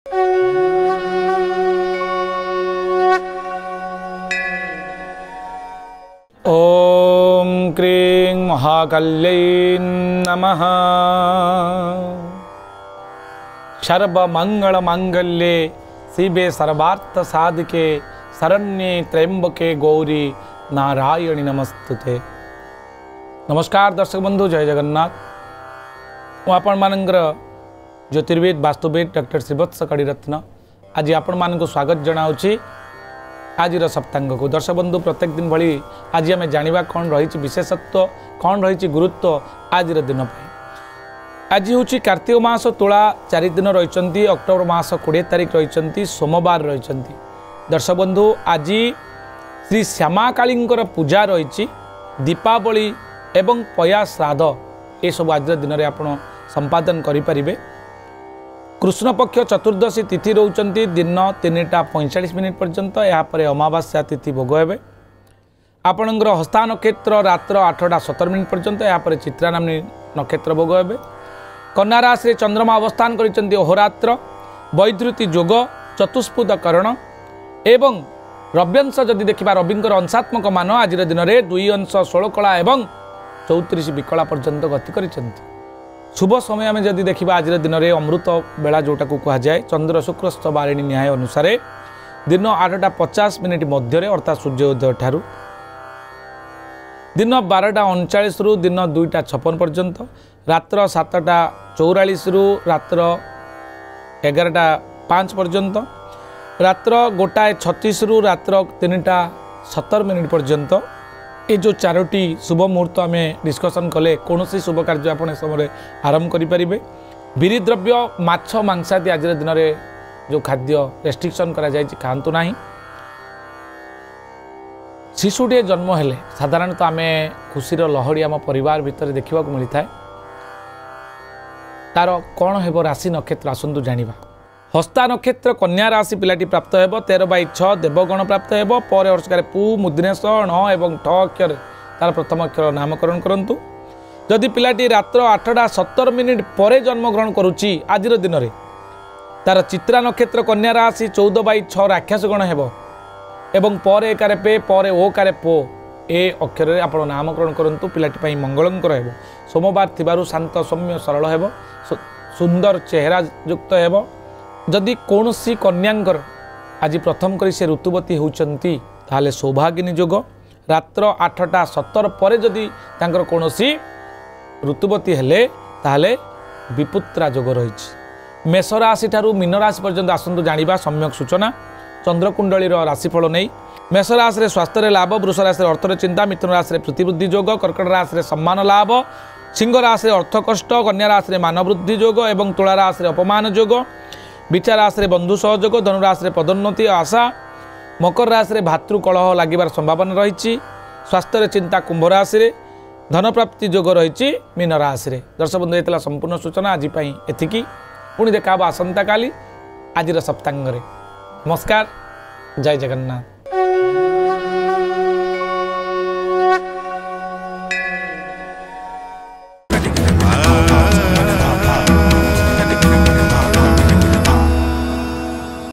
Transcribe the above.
ओम क्रीं महाकाल्यै नमः। सर्वमंगलमांगल्ये शिवे सर्वार्थ साधिके शरण्ये त्र्यंबके गौरी नारायणी नमस्तुते। नमस्कार दर्शक बंधु, जय जगन्नाथ। मु आपण मानकर ज्योतिर्विद वास्तुविद डॉक्टर श्रीवत्स कड़ीरत्न आज आपण मानक स्वागत जनाऊँगी आज सप्तांग को। दर्शक बंधु, प्रत्येक दिन भली आज आम जाना कौन रही विशेषत्व, कौन रही गुरुत्व आज दिन। आज हूँ कार्तिक मास तुला 4 दिन रही, अक्टोबर मास 20 तारिख रही, सोमवार रही। दर्शक बंधु, आज श्री श्यामा काली पूजा रही, दीपावली एवं पया श्राद्ध ये सब आज दिन में आप संपादन करें। कृष्ण पक्ष चतुर्दशी तिथि रोचंती दिन 3:45 पर्यंत। यापर अमावास्या तिथि भोग हे। आपणकर हस्ता नक्षत्र रात्र 8:17 पर्यंत। यापर चित्रा नामनी नक्षत्र भोग हे। कन्या राशि चंद्रमा अवस्थान करिसेंती अहोरात्र, वैद्युति जोग, चतुष्पद करण एवं रव्यंश जदि देखा रविंकर अंशात्मक मान आज दिन में 2 अंश 16 कला एवं 34 विकला पर्यंत गति करिसेंती। शुभ समय आम जदि देखा आज दिन में अमृत बेला जोटा को कहुए चंद्र शुक्रस्थ बारिणी न्याय अनुसार दिन 8:50 मध्य अर्थात सूर्योदय ठारू दिन 12:39 रु दिन 2:56 पर्यंत, रात्र 7:44 रु रात्र 11:05 पर्यंत, रात्र 1:36 रु रात्र 3:17 पर्यंत। ये जो 4टी शुभ मुहूर्त आम डिस्कसन कले कौन सी शुभ कार्य आप समय आरंभ करें। बीरिद्रव्य माछ मांसादी आज दिन में जो खाद्य रेस्ट्रिक्शन करा जाए खातु ना। शिशुटे जन्म हेले साधारणतः आम खुशीर लहड़ी आम परिवार भितर देखा मिलता है। तार कौन हेब राशि नक्षत्र आसतु जानिबा। हस्ता नक्षत्र कन्या राशि पिलाटी प्राप्त हेब 13/6 देवगण प्राप्त हेब। पर अर्षकार पु मुद्रेश ण एवं ठ अक्षर तार प्रथम अक्षर नामकरण करंतु। जदि पिलाटी रात्र 8:17 पर जन्मग्रहण करुच्ची आज दिन में तार चित्रा नक्षत्र कन्या राशि 14/6 राक्षस गण हेब एवं पर एकार पे पर ओकार पो ए अक्षर आप नामकरण करंतु। पिलाटी मंगलंकर हेब। सोमवार थिबारु शांत सौम्य सरल हेब, सुंदर चेहरा युक्त हेब। जदि कौन सी कन्यांकर आज प्रथम करी से ऋतुवती होती ताले सौभागिनी जोग। रात्र 8:17 पर जदि तांकर कौन सी ऋतुवती हेले ताले विपुत्रा जोग रही। मेष राशि ठारू मीन राशि पर्यंत आसतु जानिबा सम्यक सूचना चंद्रकुंडलीर राशिफल नहीं। मेष राशि स्वास्थ्य लाभ, वृष राशि अर्थर चिंता, मिथुन राशि प्रतिवृद्धि जोग, कर्कट राशि सम्मान लाभ, सिंह राशि अर्थ कष्ट, कन्या राशि मानवृद्धि जोग एवं तुला राशि अपमान जोग, विचार राशि बंधु सहयोग, धनुराशि पदोन्नति आशा, मकर राशि भातृ कलह लगिबार संभावना रही। स्वास्थ्य चिंता कुंभ राशि, धन प्राप्ति जोग रही मीन राशि। दर्शक बंधु, ये संपूर्ण सूचना आज एतिकी। पुणी देखा आसंता काली आज सप्तांग। नमस्कार, जय जगन्नाथ।